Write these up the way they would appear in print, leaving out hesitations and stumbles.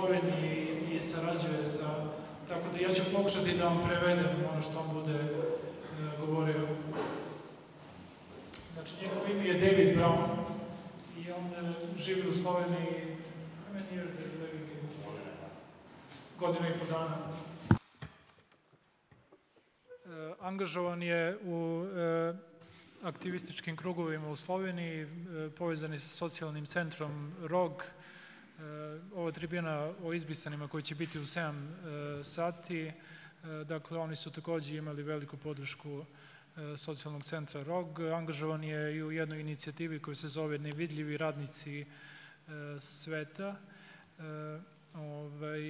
Sloveniji i sarađuje sa... Tako da ja ću pokušati da vam prevedem ono što on bude govorio. Znači, njegov ime je David Brown i on živi u Sloveniji. How many years are you living in Sloveniji? Godinu i po dana. Angažovan je u aktivističkim krugovima u Sloveniji, povezani sa socijalnim centrom ROG. Ova tribina o izbrisanima koji će biti u 7 sati. Dakle, oni su također imali veliku podršku socijalnog centra ROG. Angažovan je i u jednoj inicijativi koja se zove Nevidljivi radnici sveta,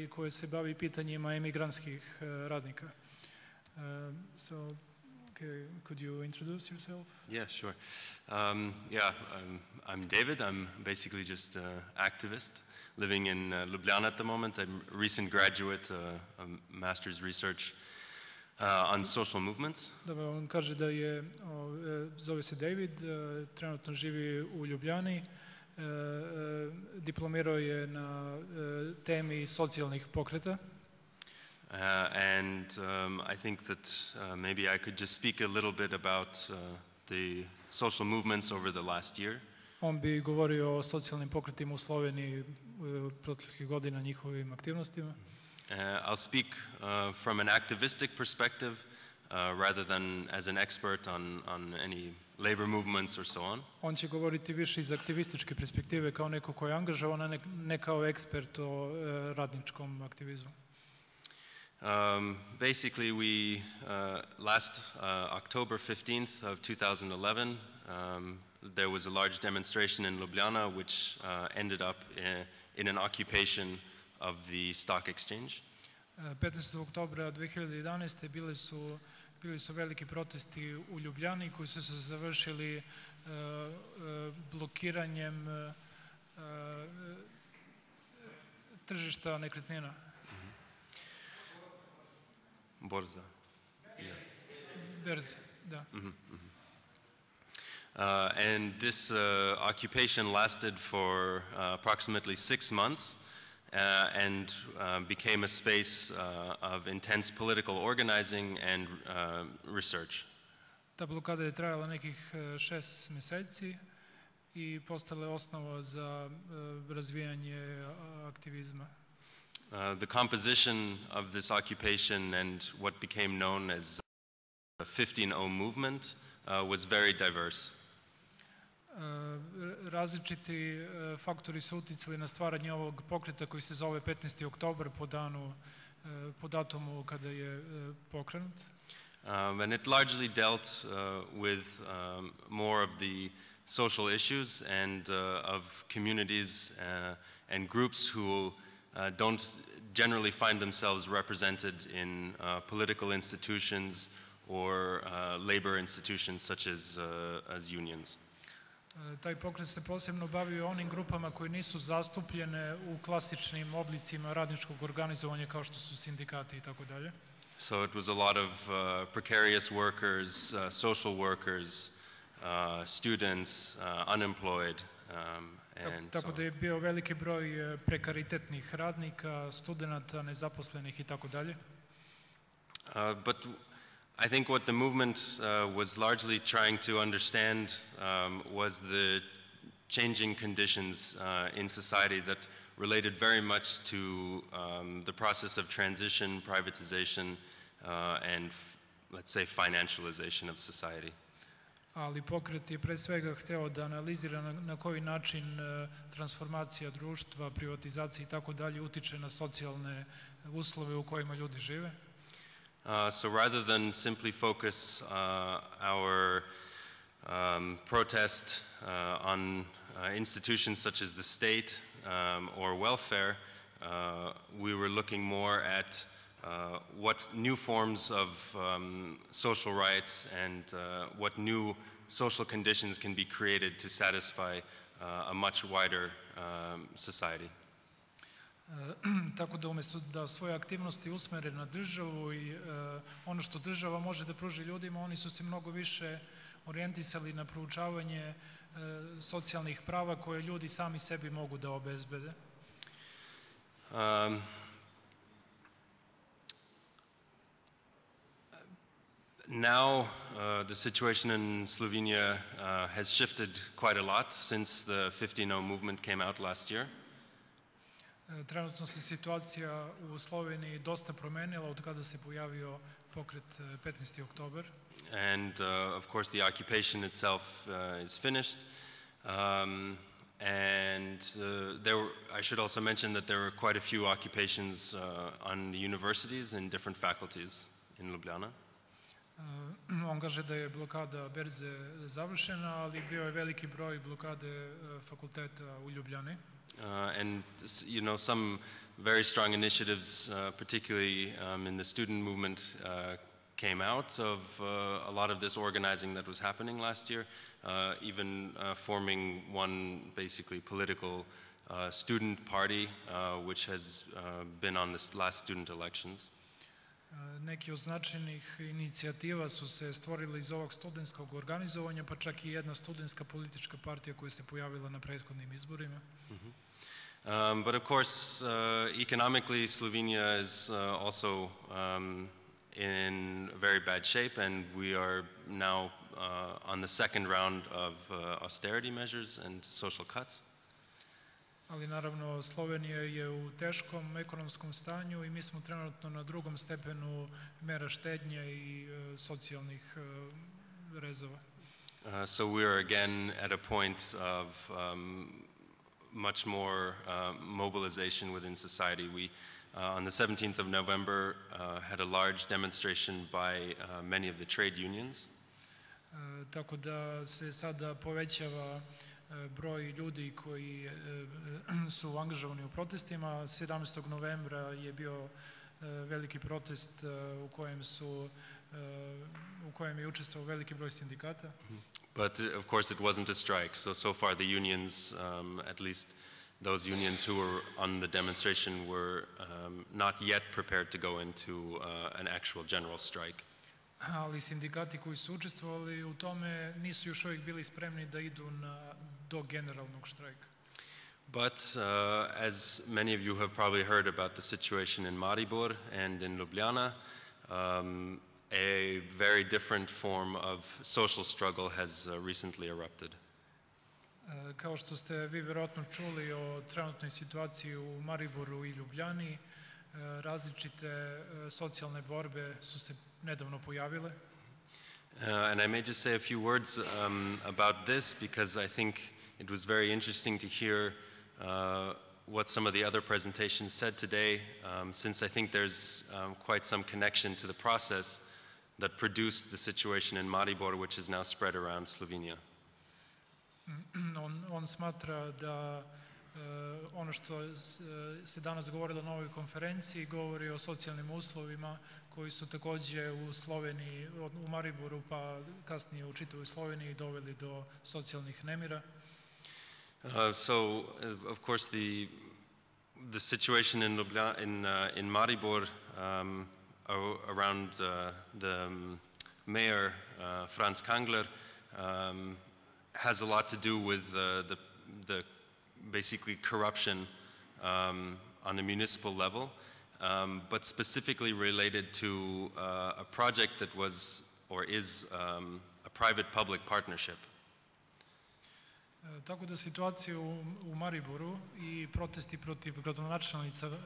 koja se bavi pitanjima emigrantskih radnika. So, okay, could you introduce yourself? Yeah, sure. I'm David. I'm basically just an activist living in Ljubljana at the moment. I'm a recent graduate, a master's research on social movements. Dobro, on kaže da je, zove se David, trenutno živi u Ljubljani, diplomirao je na temi socijalnih pokreta. I think that maybe I could just speak a little bit about the social movements over the last year. On bi govorio o socijalnim pokretima u Sloveniji proteklih godina, njihovim aktivnostima. I'll speak from an activistic perspective rather than as an expert on any labor movements or so on. On će govoriti više iz aktivističke perspektive kao neko ko je angažovan, a ne kao ekspert o radničkom aktivizmu. Basically, we last October 15th of 2011, there was a large demonstration in Ljubljana which ended up in an occupation of the stock exchange. 15. oktobra 2011. bili su veliki protesti u Ljubljani koji su se završili blokiranjem tržišta nekretnina. Borza. Yeah. Berze, da. And this occupation lasted for approximately 6 months and became a space of intense political organizing and research. Ta blokada je trajala nekih 6 meseci i postala je osnova za razvijanje aktivizma. The composition of this occupation and what became known as the 15-0 movement was very diverse. Različiti faktori su uticali na stvaranje ovog pokreta koji se zove 15. oktobar po datumu kada je pokrenut. And it largely dealt with more of the social issues and of communities and groups who don't generally find themselves represented in political institutions or labor institutions such as unions. Taj pokret se posebno bavio onim grupama koje nisu zastupljene u klasičnim oblicima radničkog organizovanja kao što su sindikati i tako dalje. So it was a lot of precarious workers, social workers, students, unemployed. Tako da je bio veliki broj prekaritetnih radnika, studenata, nezaposlenih i tako dalje. But I think what the movement was largely trying to understand was the changing conditions in society that related very much to the process of transition, privatization, and let's say financialization of society. Ali pokret je pre svega hteo da analizira na koji način transformacija društva, privatizacija i tako dalje utiče na socijalne uslove u kojima ljudi žive. So rather than simply focus our protest on institutions such as the state or welfare, we were looking more at what new forms of social rights and what new social conditions can be created to satisfy a much wider society. Tako da umjesto da svoje aktivnosti usmere na državu i ono što država može da pruži ljudima, oni su se mnogo više orijentisali na proučavanje socijalnih prava koje ljudi sami sebi mogu da obezbede. Now, the situation in Slovenia has shifted quite a lot since the 15-0 movement came out last year. Trenutno se situacija u Sloveniji dosta promenila od kada se pojavio pokret 15. oktober. And of course the occupation itself is finished. I should also mention that there were quite a few occupations on the universities in different faculties in Ljubljana. On kaže da je blokada berze završena, ali bio je veliki broj blokade fakulteta u Ljubljani. And you know, some very strong initiatives, particularly in the student movement, came out of a lot of this organizing that was happening last year, even forming one basically political student party, which has been on the last student elections. Neki od značajnih inicijativa su se stvorili iz ovog studentskog organizovanja, pa čak i jedna studentska politička partija koja se pojavila na prethodnim izborima. But of course, economically, Slovenia is also in very bad shape, and we are now on the second round of austerity measures and social cuts. Ali naravno Slovenija je u teškom ekonomskom stanju i mi smo trenutno na drugom stepenu mera štednje i socijalnih rezova. So we are again at a point of much more mobilization within society. We, on the 17th of November, had a large demonstration by many of the trade unions. Tako da se sada povećava broj ljudi koji su angažovani u protestima. 17. novembra je bio veliki protest u kojem je učestvovao veliki broj sindikata. But of course it wasn't a strike. So far the unions, at least those unions who were on the demonstration, were not yet prepared to go into an actual general strike. Ali sindikati koji su učestvovali u tome nisu još uvijek bili spremni da idu do generalnog štrajka. But as many of you have probably heard about the situation in Maribor and in Ljubljana, a very different form of social struggle has recently erupted. Kao što ste vi vjerojatno čuli o trenutnoj situaciji u Mariboru i Ljubljani, različite socijalne borbe su se nedavno pojavile. And I may just say a few words about this, because I think it was very interesting to hear what some of the other presentations said today, since I think there's quite some connection to the process that produced the situation in Maribor, which is now spread around Slovenia. On smatra da ono što se danas govorilo na ovoj konferenciji govori o socijalnim uslovima koji su također u Sloveniji, u Mariboru pa kasnije u čitavoj Sloveniji doveli do socijalnih nemira. So of course the situation in Maribor around the mayor Franz Kangler has a lot to do with the basically corruption on the municipal level, but specifically related to a project that was or is a private-public partnership. Tako da situacija u Mariboru i protesti protiv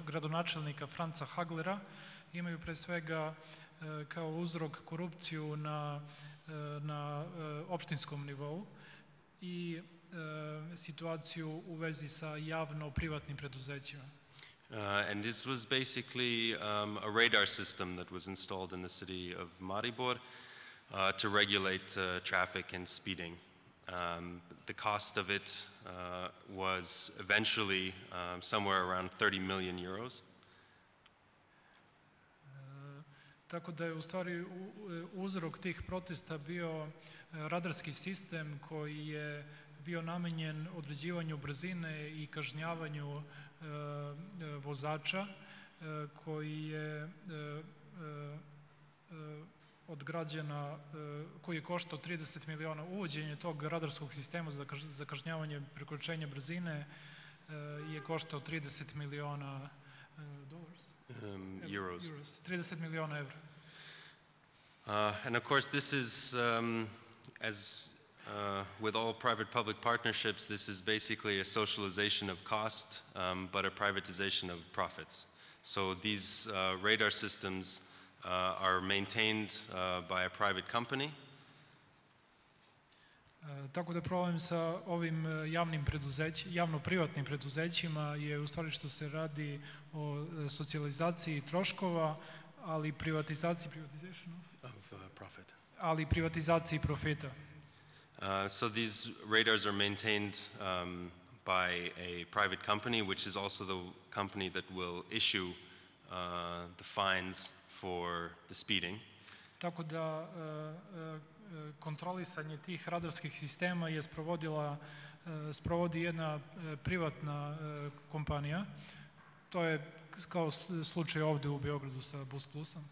gradonačelnika Franca Haglera imaju pre svega kao uzrok korupciju na opštinskom nivou i situaciju u vezi sa javno-privatnim preduzećima. And this was basically a radar system that was installed in the city of Maribor to regulate traffic and speeding. The cost of it was eventually somewhere around 30 million euros. Tako da je u stvari uzrok tih protesta bio radarski sistem koji je bio namenjen određivanju brzine i kažnjavanju vozača koji je od građana, koji je koštao 30 miliona. Uvođenje tog radarskog sistema za kažnjavanje prekoračenja brzine je koštao 30 miliona Euros. 30 miliona evra. And of course, this is, as with all private-public partnerships, this is basically a socialization of cost, but a privatization of profits. So these radar systems are maintained by a private company. Tako da problem sa ovim javno-privatnim preduzećima je u stvari što se radi o socijalizaciji troškova, ali privatizaciji ali privatizaciji profita. So these radars are maintained by a private company, which is also the company that will issue the fines for the speeding. Tako da kontrolisanje tih radarskih sistema je sprovodi jedna privatna kompanija. To je kao slučaj ovdje u Beogradu sa Bus Plusom.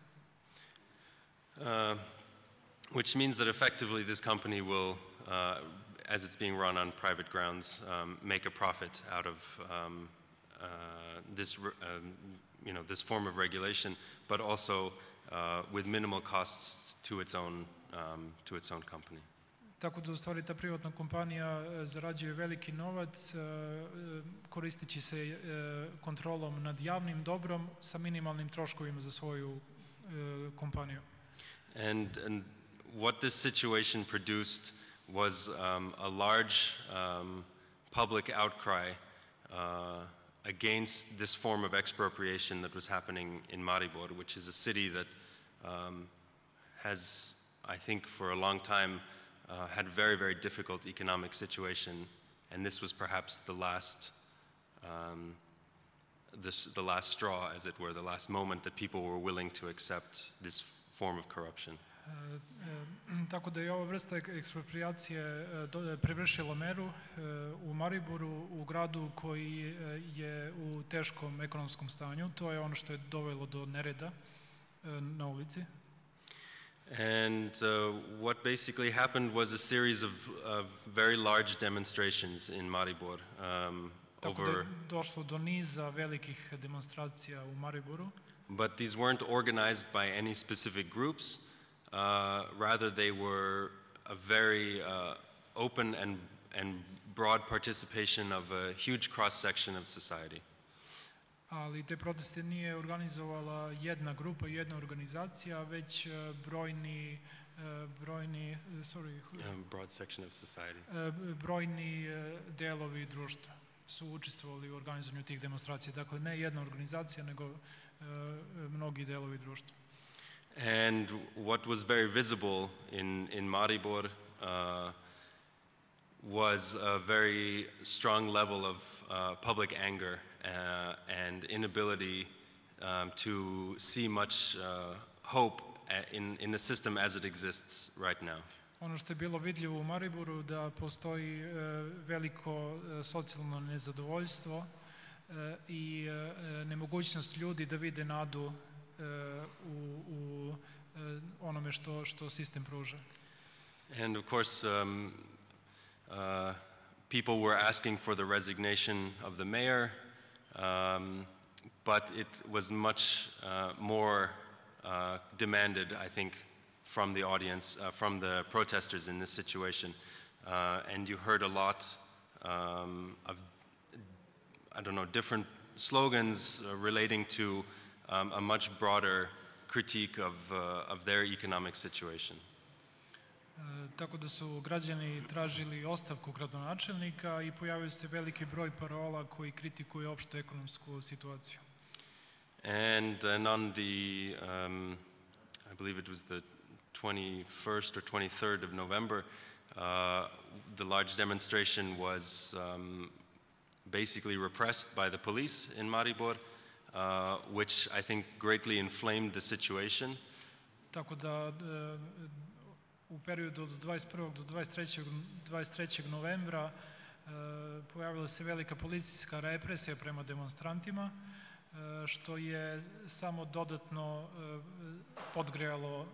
Which means that effectively this company will, as it's being run on private grounds, make a profit out of this form of regulation, but also with minimal costs to its own company. Tako da u stvari ta privatna kompanija zarađuje veliki novac koristeći se kontrolom nad javnim dobrom sa minimalnim troškovima za svoju kompaniju. And what this situation produced was a large public outcry against this form of expropriation that was happening in Maribor, which is a city that has, I think, for a long time had a very, very difficult economic situation, and this was perhaps the last straw, as it were, the last moment that people were willing to accept this form of corruption. Tako da je ova vrsta ekspropriacije prevršila meru u Mariboru, u gradu koji je u teškom ekonomskom stanju. To je ono što je dovelo do nereda na ulici. And what basically happened was a series of very large demonstrations in Maribor. Tako da je došlo do niza velikih demonstracija u Mariboru. But these weren't organized by any specific groups. Rather, they were a very open and broad participation of a huge cross-section of society. Ali te proteste nije organizovala jedna grupa, jedna organizacija, već Broad section of society. Brojni delovi društva su učestvovali u organizovanju tih demonstracija. Dakle, ne jedna organizacija, nego mnogi delovi društva. And what was very visible in Maribor was a very strong level of public anger and inability to see much hope in the system as it exists right now. Ono što je bilo vidljivo u Mariboru da postoji veliko socijalno nezadovoljstvo i nemogućnost ljudi da vide nadu u onome što sistem pruža. And of course, people were asking for the resignation of the mayor, but it was much more demanded, I think, from the audience, from the protesters in this situation. And you heard a lot of, different slogans relating to a much broader critique of their economic situation. Tako da su građani tražili ostavku gradonačelnika i pojavio se veliki broj parola koji kritikuju opštu ekonomsku situaciju. And on the, I believe it was the 21st or 23rd of November, the large demonstration was basically repressed by the police in Maribor, which I think greatly inflamed the situation. Tako da u periodu od 21. do 23. novembra pojavila se velika policijska represija prema demonstrantima, što je samo dodatno podgrejalo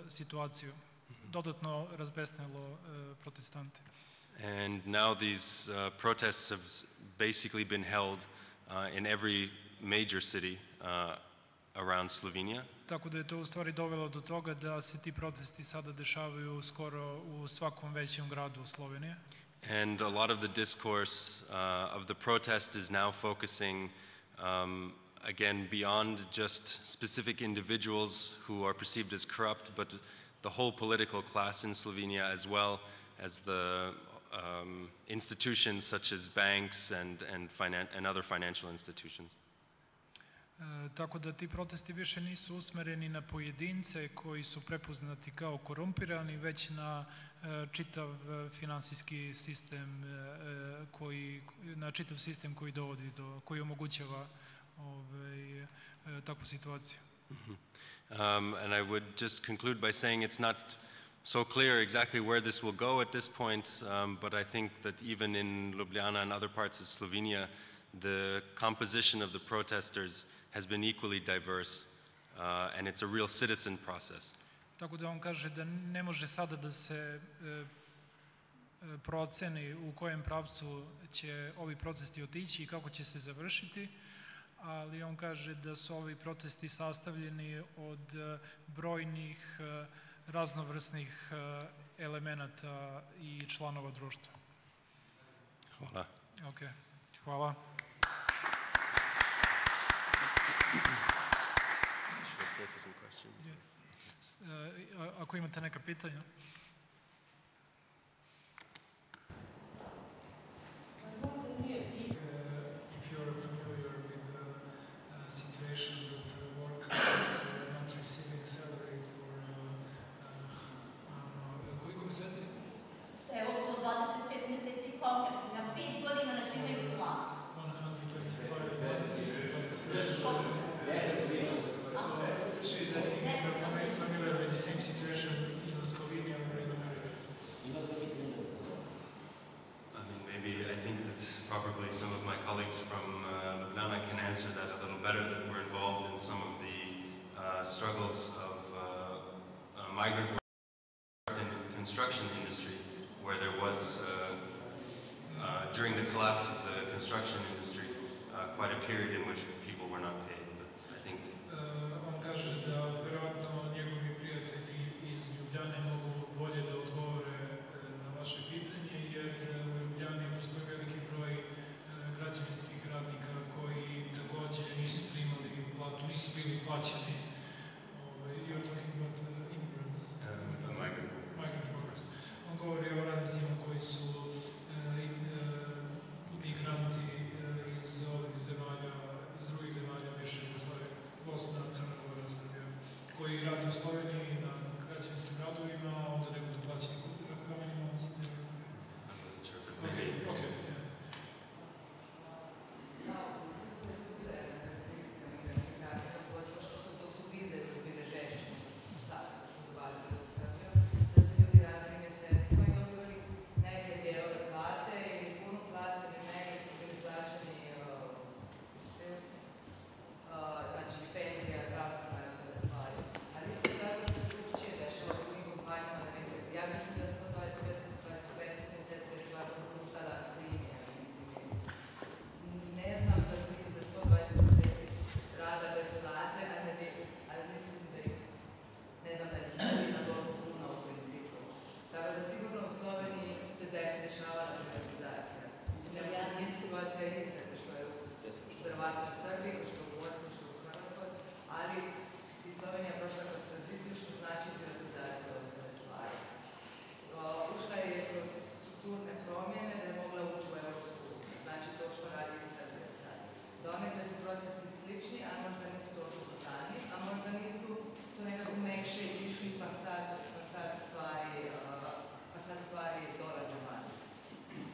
situaciju, dodatno razbesnilo protestante. And now these protests have basically been held in every major city around Slovenia. Tako da je to u stvari dovelo do toga da se ti protesti sada dešavaju skoro u svakom većem gradu u Sloveniji. And a lot of the discourse of the protest is now focusing again beyond just specific individuals who are perceived as corrupt, but the whole political class in Slovenia, as well as the institutions such as banks and other financial institutions. Tako da ti protesti više nisu usmereni na pojedince koji su prepoznati kao korumpirani, već na čitav finansijski sistem koji dovodi koji omogućava takvu situaciju. And I would just conclude by saying it's not so clear exactly where this will go at this point, but I think that even in Ljubljana and other parts of Slovenia, the composition of the protesters has been equally diverse, and it's a real citizen process. Tako da on kaže da ne može sada da se proceni u kojem pravcu će ovi protesti otići i kako će se završiti, ali on kaže da su ovi protesti sastavljeni od brojnih raznovrsnih elemenata i članova društva. Hvala. Okay. Hvala. Ako imate neka pitanja. If you are familiar with the situation that workers not receiving salary for koliko meseci? Evo 125 meseci konkretno, na 5 godina na primjer platu. 125 So she's asking if you're familiar with the same situation in Slovenia or in America. Maybe I think that probably some of my colleagues from Ljubljana can answer that a little better, that were involved in some of the struggles of migrant workers in the construction industry, where there was, during the collapse of the construction industry, quite a period in which people were not paid. But I think on kaže da verovatno njegovi prijatelji iz Ljubljane mogu bolje da odgovore na vaše pitanje, jer u Ljubljani postoji veliki broj građevinskih radnika koji takođe nisu primali platu, nisu bili plaćeni. You're talking about immigrants? Migrant workers. On govori o radnicima koji su migranti iz drugih zemalja bivše Jugoslavije, Bosna, Crna Gora, Srbija, koji rade u Sloveniji na građevinskim radovima, a onda ne budu plaćeni minimalac. Okay.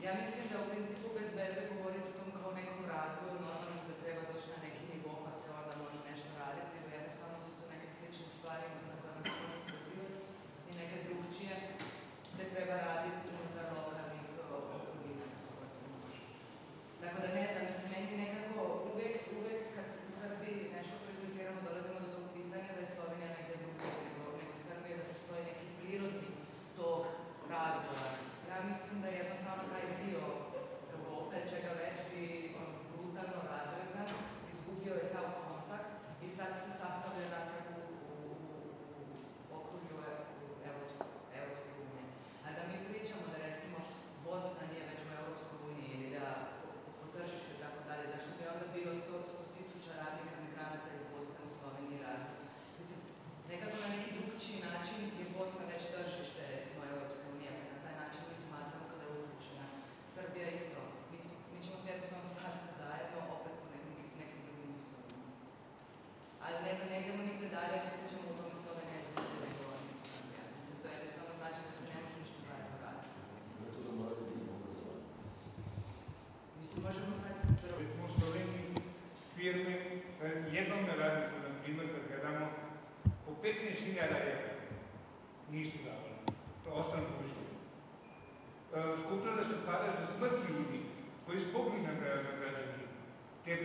Ja mislim da u principu bez veze govoriti o tom kao nekom razvoju, normalno da treba doći na neki nivo pa se onda može nešto raditi, nego jednostavno su to neke slične stvari na kojima se može pozivati i neke drugčije se treba raditi unutar lokalnih okolina kako se može. Tako da ne znam, meni nekako uvek kad u Srbiji nešto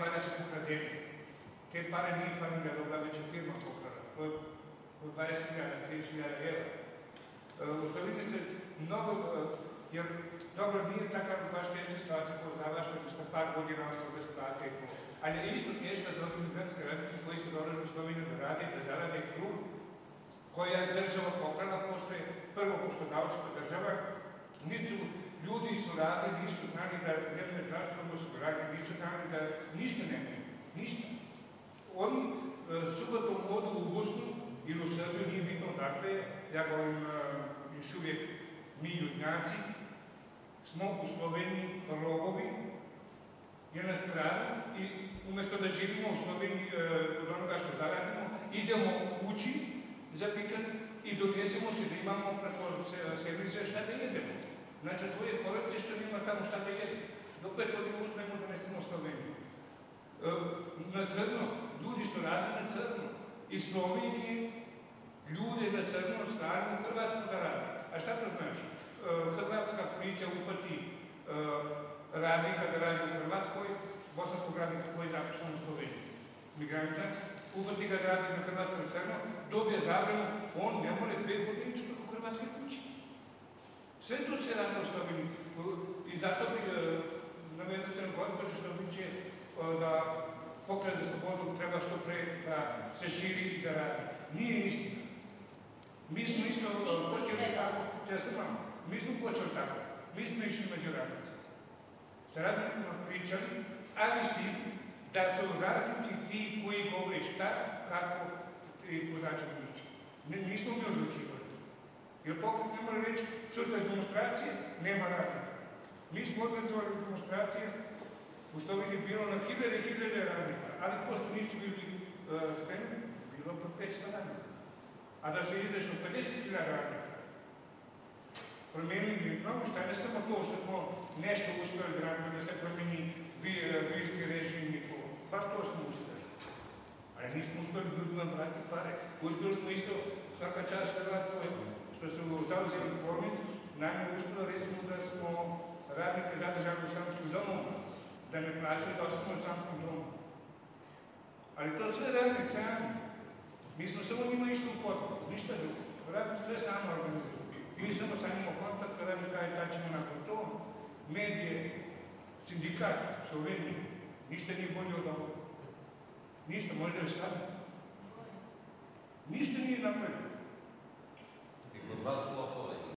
pare su pokradene. Te pare nije familija dobila, već je firma pokrala. To je po 20.000, 30.000 evra. U Sloveniji se mnogo, jer dobro nije takav baš teška situacija kao za vas, što ste par godina ostalo bez plate i to. Ali je isto teška za ovim migranske radnike koji su došli u Sloveniju da rade, da zarade kruh, koja je država pokrala, postoje prvo poslodavci pa država, ljudi su radili, nisu znali da nemaju zdravstveno osiguranje, nisu znali da ništa nemaju, ništa. Oni subotom odu u Bosnu ili u Srbiju, nije bitno odakle, ja govorim još uvijek mi južnjaci, smo u Sloveniji robovi, jedna strana i umjesto da živimo u Sloveniji od onoga što zaradimo, idemo kući zapikati i donesemo se da imamo preko sedmice šta da jedemo. Znači, tvoje porodice što nima tamo šta da jede. Dokle to mi uzmemo da nesemo Sloveniju. Na crno, ljudi što radi na crno. Iz Slovenije ljude na crno stavimo u Hrvatsku da radi. A šta to znači? Hrvatska policija upati radnika da radi u Hrvatskoj, bosanskog radnika koji je zapisan u Sloveniji. Migranta, upati ga da radi na Hrvatskoj crno, dobije zabranu, on ne more 2 godine ići preko Hrvatske kuće. Sve to se radi u Sloveniji. I zato bi navezano gospođe što biće da Pokret za slobodu treba što pre da se širi i da radi. Nije istina. Mi smo isto počeli tako, mi smo počeli tako. Mi smo išli među radnicima. Sa radnicima pričali, ali s tim da su radnici ti koji govore šta, kako i podače priče. Nismo mi odlučivali. Jer Pokret ne mora reći, sutra demonstracije, nema radnika. Mi smo organizovali demonstracije, u Sloveniji bilo na hiljade radnika, ali pošto nisu bili spremni, bilo po 500 radnika. A da se ideš u 50.000 radnika, promijenili mnogo šta, ne samo to što smo nešto uspjeli da se promijeni bivši režim i to. Baš to smo uspjeli. Ali nismo uspjeli ljudima vratiti pare. Uspjeli smo isto svaka čast Hrvatskoj što su zauzeli formicu, najme uspjeli recimo da smo radnike zadržali u samskim domom, da ne plaćaju da ostanu u samskom domu. Ali to sve radnici sami. Mi smo samo njima išli u potporu, ništa drugo. Radnici sve sami organizuju. Mi samo sa njima kontakt, radnici kaže tačimo nakon to. Medije, sindikat, Sloveniji, ništa nije bolje od ovoga. Ništa, možda je stavno. Ništa nije napravljeno. I kod vas to